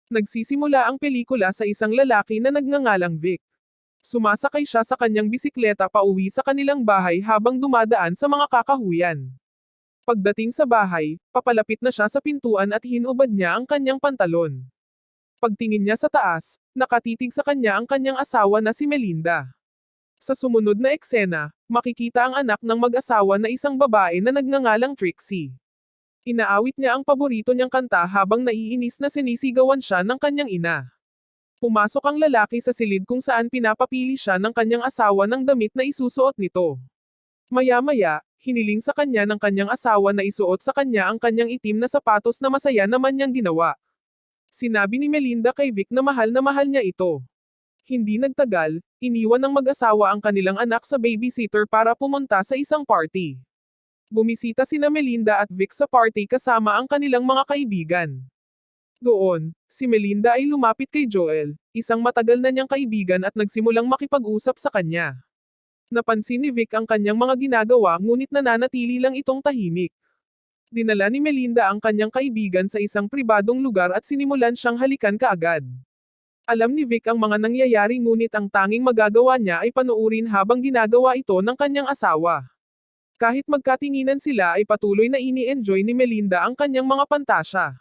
Nagsisimula ang pelikula sa isang lalaki na nagngangalang Vic. Sumasakay siya sa kanyang bisikleta pauwi sa kanilang bahay habang dumadaan sa mga kakahuyan. Pagdating sa bahay, papalapit na siya sa pintuan at hinubad niya ang kanyang pantalon. Pagtingin niya sa taas, nakatitig sa kanya ang kanyang asawa na si Melinda. Sa sumunod na eksena, makikita ang anak ng mag-asawa na isang babae na nagngangalang Trixie. Inaawit niya ang paborito niyang kanta habang naiinis na sinisigawan siya ng kanyang ina. Pumasok ang lalaki sa silid kung saan pinapapili siya ng kanyang asawa ng damit na isusuot nito. Maya-maya, hiniling sa kanya ng kanyang asawa na isuot sa kanya ang kanyang itim na sapatos na masaya naman niyang ginawa. Sinabi ni Melinda kay Vic na mahal niya ito. Hindi nagtagal, iniwan ng mag-asawa ang kanilang anak sa babysitter para pumunta sa isang party. Bumisita sina Melinda at Vic sa party kasama ang kanilang mga kaibigan. Doon, si Melinda ay lumapit kay Joel, isang matagal na niyang kaibigan at nagsimulang makipag-usap sa kanya. Napansin ni Vic ang kanyang mga ginagawa ngunit nananatili lang itong tahimik. Dinala ni Melinda ang kanyang kaibigan sa isang pribadong lugar at sinimulan siyang halikan kaagad. Alam ni Vic ang mga nangyayari ngunit ang tanging magagawa niya ay panuurin habang ginagawa ito ng kanyang asawa. Kahit magkatinginan sila ay patuloy na ini-enjoy ni Melinda ang kanyang mga pantasya.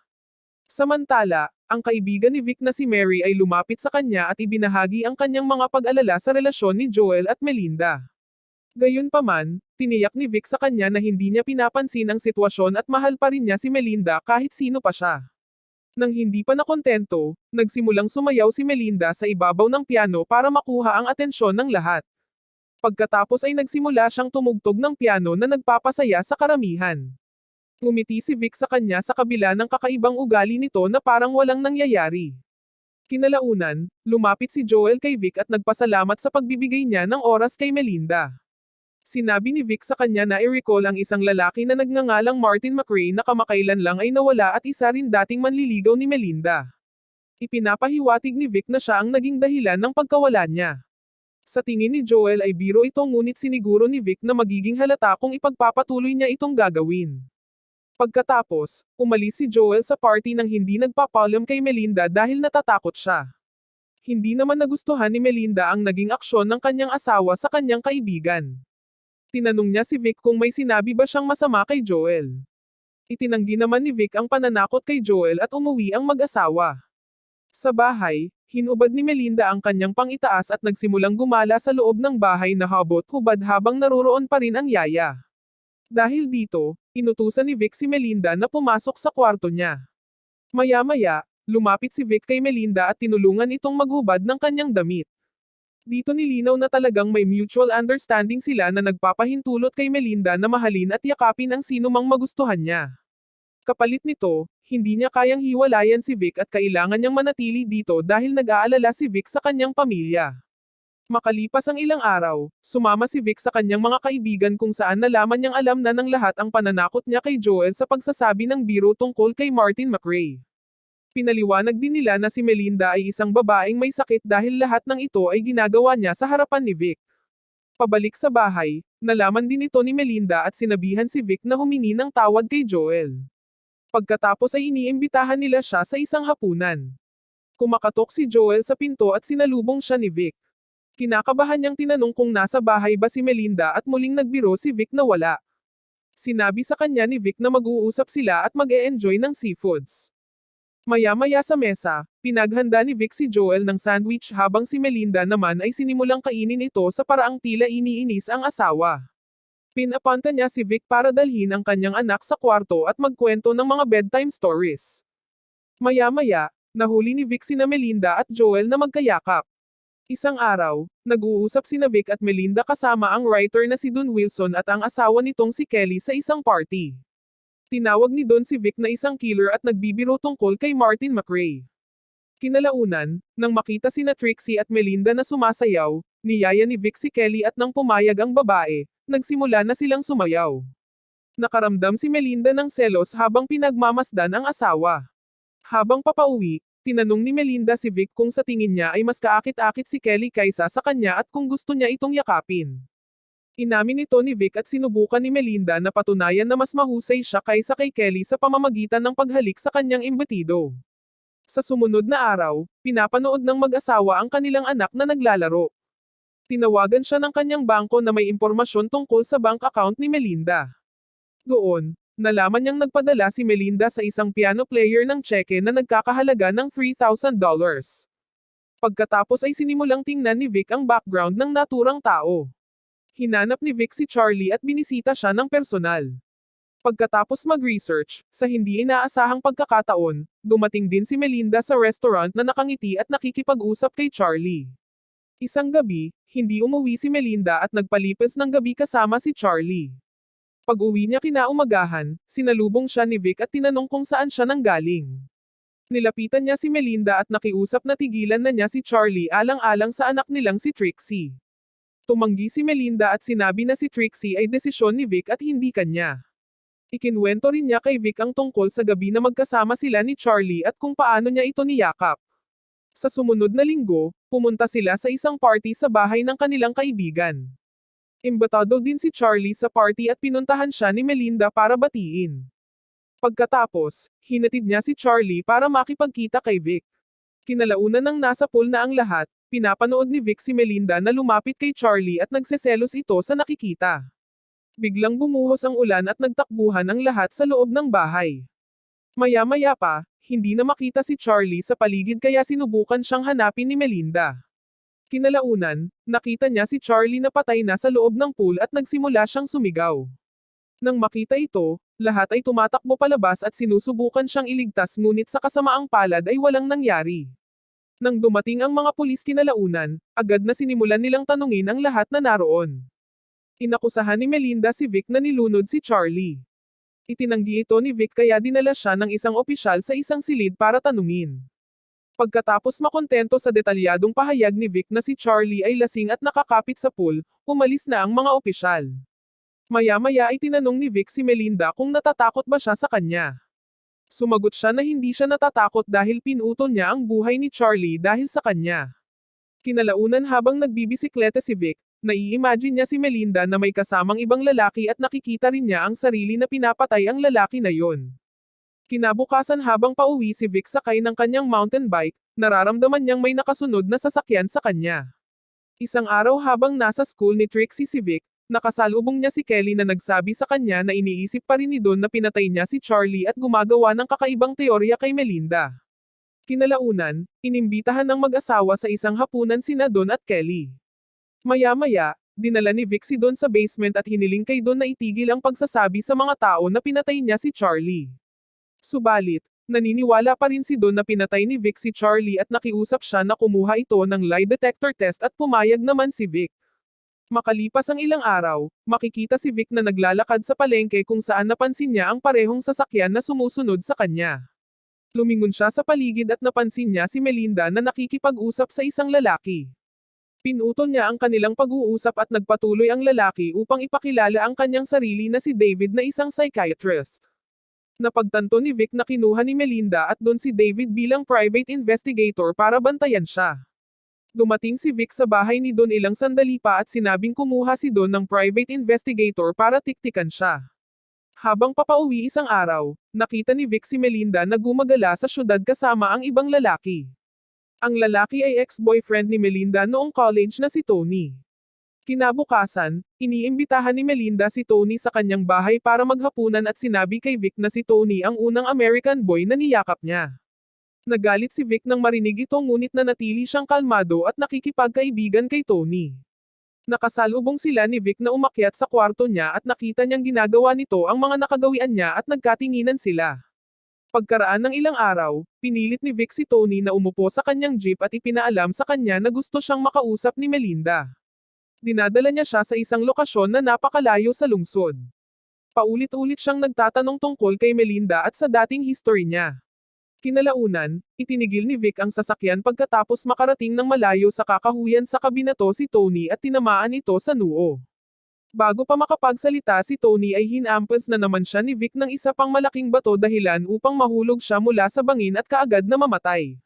Samantala, ang kaibigan ni Vic na si Mary ay lumapit sa kanya at ibinahagi ang kanyang mga pag-alala sa relasyon ni Joel at Melinda. Gayunpaman, tiniyak ni Vic sa kanya na hindi niya pinapansin ang sitwasyon at mahal pa rin niya si Melinda kahit sino pa siya. Nang hindi pa nakontento, nagsimulang sumayaw si Melinda sa ibabaw ng piano para makuha ang atensyon ng lahat. Pagkatapos ay nagsimula siyang tumugtog ng piano na nagpapasaya sa karamihan. Ngumiti si Vic sa kanya sa kabila ng kakaibang ugali nito na parang walang nangyayari. Kinalaunan, lumapit si Joel kay Vic at nagpasalamat sa pagbibigay niya ng oras kay Melinda. Sinabi ni Vic sa kanya na i-recall ang isang lalaki na nagngangalang Martin McRae na kamakailan lang ay nawala at isa rin dating manliligaw ni Melinda. Ipinapahiwatig ni Vic na siya ang naging dahilan ng pagkawala niya. Sa tingin ni Joel ay biro ito ngunit siniguro ni Vic na magiging halata kung ipagpapatuloy niya itong gagawin. Pagkatapos, umalis si Joel sa party nang hindi nagpapaalam kay Melinda dahil natatakot siya. Hindi naman nagustuhan ni Melinda ang naging aksyon ng kanyang asawa sa kanyang kaibigan. Tinanong niya si Vic kung may sinabi ba siyang masama kay Joel. Itinanggi naman ni Vic ang pananakot kay Joel at umuwi ang mag-asawa. Sa bahay, hinubad ni Melinda ang kanyang pangitaas at nagsimulang gumala sa loob ng bahay na habot-hubad habang naroroon pa rin ang yaya. Dahil dito, inutusan ni Vic si Melinda na pumasok sa kwarto niya. Maya-maya, lumapit si Vic kay Melinda at tinulungan itong maghubad ng kanyang damit. Dito nilinaw na talagang may mutual understanding sila na nagpapahintulot kay Melinda na mahalin at yakapin ang sino mang magustuhan niya. Kapalit nito, hindi niya kayang hiwalayan si Vic at kailangan niyang manatili dito dahil nag-aalala si Vic sa kanyang pamilya. Makalipas ang ilang araw, sumama si Vic sa kanyang mga kaibigan kung saan nalaman niyang alam na ng lahat ang pananakot niya kay Joel sa pagsasabi ng biro tungkol kay Martin McRae. Pinaliwanag din nila na si Melinda ay isang babaeng may sakit dahil lahat ng ito ay ginagawa niya sa harapan ni Vic. Pabalik sa bahay, nalaman din ito ni Melinda at sinabihan si Vic na humingi ng tawad kay Joel. Pagkatapos ay iniimbitahan nila siya sa isang hapunan. Kumakatok si Joel sa pinto at sinalubong siya ni Vic. Kinakabahan niyang tinanong kung nasa bahay ba si Melinda at muling nagbiro si Vic na wala. Sinabi sa kanya ni Vic na mag-uusap sila at mag-e-enjoy ng seafoods. Maya-maya sa mesa, pinaghanda ni Vic si Joel ng sandwich habang si Melinda naman ay sinimulang kainin ito sa paraang tila iniinis ang asawa. Pinapunta niya si Vic para dalhin ang kanyang anak sa kwarto at magkwento ng mga bedtime stories. Maya-maya, nahuli ni Vic sina Melinda at Joel na magkayakap. Isang araw, nag-uusap sina Vic at Melinda kasama ang writer na si Don Wilson at ang asawa nitong si Kelly sa isang party. Tinawag ni Don si Vic na isang killer at nagbibiro tungkol kay Martin McRae. Kinalaunan, nang makita sina Trixie at Melinda na sumasayaw, niyaya ni Vic si Kelly at nang pumayag ang babae, nagsimula na silang sumayaw. Nakaramdam si Melinda ng selos habang pinagmamasdan ang asawa. Habang papauwi, tinanong ni Melinda si Vic kung sa tingin niya ay mas kaakit-akit si Kelly kaysa sa kanya at kung gusto niya itong yakapin. Inamin nito ni Vic at sinubukan ni Melinda na patunayan na mas mahusay siya kaysa kay Kelly sa pamamagitan ng paghalik sa kanyang imbatido. Sa sumunod na araw, pinapanood ng mag-asawa ang kanilang anak na naglalaro. Tinawagan siya ng kanyang bangko na may impormasyon tungkol sa bank account ni Melinda. Doon, nalaman niyang nagpadala si Melinda sa isang piano player ng tseke na nagkakahalaga ng $3,000. Pagkatapos ay sinimulang tingnan ni Vic ang background ng naturang tao. Hinanap ni Vic si Charlie at binisita siya ng personal. Pagkatapos mag-research, sa hindi inaasahang pagkakataon, dumating din si Melinda sa restaurant na nakangiti at nakikipag-usap kay Charlie. Isang gabi, hindi umuwi si Melinda at nagpalipas ng gabi kasama si Charlie. Pag-uwi niya kinaumagahan, sinalubong siya ni Vic at tinanong kung saan siya nanggaling. Nilapitan niya si Melinda at nakiusap na tigilan na niya si Charlie alang-alang sa anak nilang si Trixie. Tumanggi si Melinda at sinabi na si Trixie ay desisyon ni Vic at hindi kanya. Ikinwento rin niya kay Vic ang tungkol sa gabi na magkasama sila ni Charlie at kung paano niya ito niyakap. Sa sumunod na linggo, pumunta sila sa isang party sa bahay ng kanilang kaibigan. Imbitado din si Charlie sa party at pinuntahan siya ni Melinda para batiin. Pagkatapos, hinatid niya si Charlie para makipagkita kay Vic. Kinalaunan ng nasa pool na ang lahat, pinapanood ni Vic si Melinda na lumapit kay Charlie at nagseselos ito sa nakikita. Biglang bumuhos ang ulan at nagtakbuhan ang lahat sa loob ng bahay. Maya-maya pa, hindi na makita si Charlie sa paligid kaya sinubukan siyang hanapin ni Melinda. Kinalaunan, nakita niya si Charlie na patay na sa loob ng pool at nagsimula siyang sumigaw. Nang makita ito, lahat ay tumatakbo palabas at sinusubukan siyang iligtas ngunit sa kasamaang palad ay walang nangyari. Nang dumating ang mga pulis kinalaunan, agad na sinimulan nilang tanungin ang lahat na naroon. Inakusahan ni Melinda si Vic na nilunod si Charlie. Itinanggi ito ni Vic kaya dinala siya ng isang opisyal sa isang silid para tanungin. Pagkatapos makontento sa detalyadong pahayag ni Vic na si Charlie ay lasing at nakakapit sa pool, umalis na ang mga opisyal. Maya-maya ay tinanong ni Vic si Melinda kung natatakot ba siya sa kanya. Sumagot siya na hindi siya natatakot dahil pinutol niya ang buhay ni Charlie dahil sa kanya. Kinalaunan habang nagbibisikleta si Vic, nai-imagine niya si Melinda na may kasamang ibang lalaki at nakikita rin niya ang sarili na pinapatay ang lalaki na yon. Kinabukasan habang pauwi si Vic sakay ng kanyang mountain bike, nararamdaman niyang may nakasunod na sasakyan sa kanya. Isang araw habang nasa school ni Trixie si Vic, nakasalubong niya si Kelly na nagsabi sa kanya na iniisip pa rin ni Don na pinatay niya si Charlie at gumagawa ng kakaibang teorya kay Melinda. Kinalaunan, inimbitahan ng mag-asawa sa isang hapunan sina Don at Kelly. Maya-maya, dinala ni Vic si Don sa basement at hiniling kay Don na itigil ang pagsasabi sa mga tao na pinatay niya si Charlie. Subalit, naniniwala pa rin si Don na pinatay ni Vic si Charlie at nakiusap siya na kumuha ito ng lie detector test at pumayag naman si Vic. Makalipas ang ilang araw, makikita si Vic na naglalakad sa palengke kung saan napansin niya ang parehong sasakyan na sumusunod sa kanya. Lumingon siya sa paligid at napansin niya si Melinda na nakikipag-usap sa isang lalaki. Pinutol niya ang kanilang pag-uusap at nagpatuloy ang lalaki upang ipakilala ang kanyang sarili na si David na isang psychiatrist. Napagtanto ni Vic na kinuha ni Melinda at Don si David bilang private investigator para bantayan siya. Dumating si Vic sa bahay ni Don ilang sandali pa at sinabing kumuha si Don ng private investigator para tiktikan siya. Habang papauwi isang araw, nakita ni Vic si Melinda na gumagala sa syudad kasama ang ibang lalaki. Ang lalaki ay ex-boyfriend ni Melinda noong college na si Tony. Kinabukasan, iniimbitahan ni Melinda si Tony sa kanyang bahay para maghapunan at sinabi kay Vic na si Tony ang unang American boy na niyakap niya. Nagalit si Vic nang marinig ito ngunit nanatili siyang kalmado at nakikipagkaibigan kay Tony. Nakasalubong sila ni Vic na umakyat sa kwarto niya at nakita niyang ginagawa nito ang mga nakagawian niya at nagkatinginan sila. Pagkaraan ng ilang araw, pinilit ni Vic si Tony na umupo sa kanyang jeep at ipinaalam sa kanya na gusto siyang makausap ni Melinda. Dinadala niya siya sa isang lokasyon na napakalayo sa lungsod. Paulit-ulit siyang nagtatanong tungkol kay Melinda at sa dating history niya. Kinalaunan, itinigil ni Vic ang sasakyan pagkatapos makarating ng malayo sa kakahuyan sa kabinato si Tony at tinamaan ito sa noo. Bago pa makapagsalita si Tony ay hinampas na naman siya ni Vic ng isa pang malaking bato dahilan upang mahulog siya mula sa bangin at kaagad na mamatay.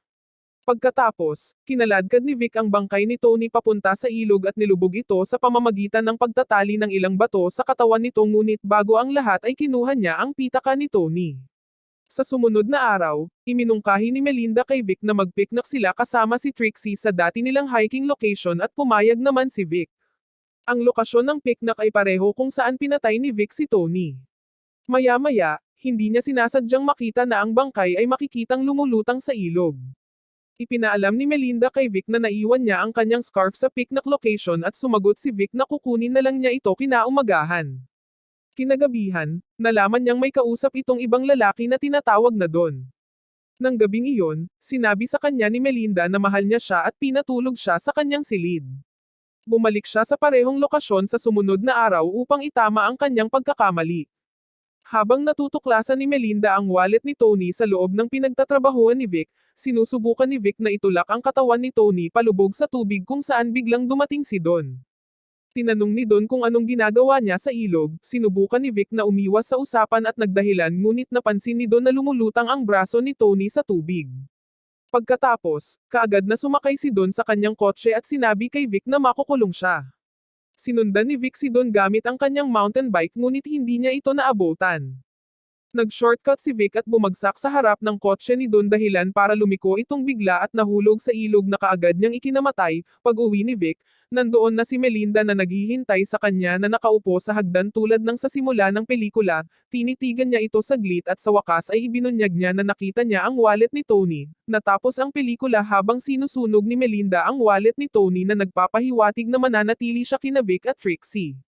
Pagkatapos, kinaladkad ni Vic ang bangkay ni Tony papunta sa ilog at nilubog ito sa pamamagitan ng pagtatali ng ilang bato sa katawan nito ngunit bago ang lahat ay kinuha niya ang pitaka ni Tony. Sa sumunod na araw, iminungkahi ni Melinda kay Vic na mag-picnic sila kasama si Trixie sa dati nilang hiking location at pumayag naman si Vic. Ang lokasyon ng picnic ay pareho kung saan pinatay ni Vic si Tony. Maya-maya, hindi niya sinasadyang makita na ang bangkay ay makikitang lumulutang sa ilog. Ipinaalam ni Melinda kay Vic na naiwan niya ang kanyang scarf sa picnic location at sumagot si Vic na kukunin na lang niya ito kinaumagahan. Kinagabihan, nalaman niyang may kausap itong ibang lalaki na tinatawag na Don. Nang gabing iyon, sinabi sa kanya ni Melinda na mahal niya siya at pinatulog siya sa kanyang silid. Bumalik siya sa parehong lokasyon sa sumunod na araw upang itama ang kanyang pagkakamali. Habang natutuklasan ni Melinda ang wallet ni Tony sa loob ng pinagtatrabahuan ni Vic, sinusubukan ni Vic na itulak ang katawan ni Tony palubog sa tubig kung saan biglang dumating si Don. Tinanong ni Don kung anong ginagawa niya sa ilog, sinubukan ni Vic na umiwas sa usapan at nagdahilan ngunit napansin ni Don na lumulutang ang braso ni Tony sa tubig. Pagkatapos, kaagad na sumakay si Don sa kanyang kotse at sinabi kay Vic na makukulong siya. Sinundan ni Vic si Don gamit ang kanyang mountain bike ngunit hindi niya ito naabutan. Nag-shortcut si Vic at bumagsak sa harap ng kotse ni Don dahilan para lumiko itong bigla at nahulog sa ilog na kaagad niyang ikinamatay. Pag-uwi ni Vic, nandoon na si Melinda na naghihintay sa kanya na nakaupo sa hagdan tulad ng sa simula ng pelikula, tinitigan niya ito saglit at sa wakas ay ibinunyag niya na nakita niya ang wallet ni Tony. Natapos ang pelikula habang sinusunog ni Melinda ang wallet ni Tony na nagpapahiwatig na mananatili siya kina Vic at Trixie.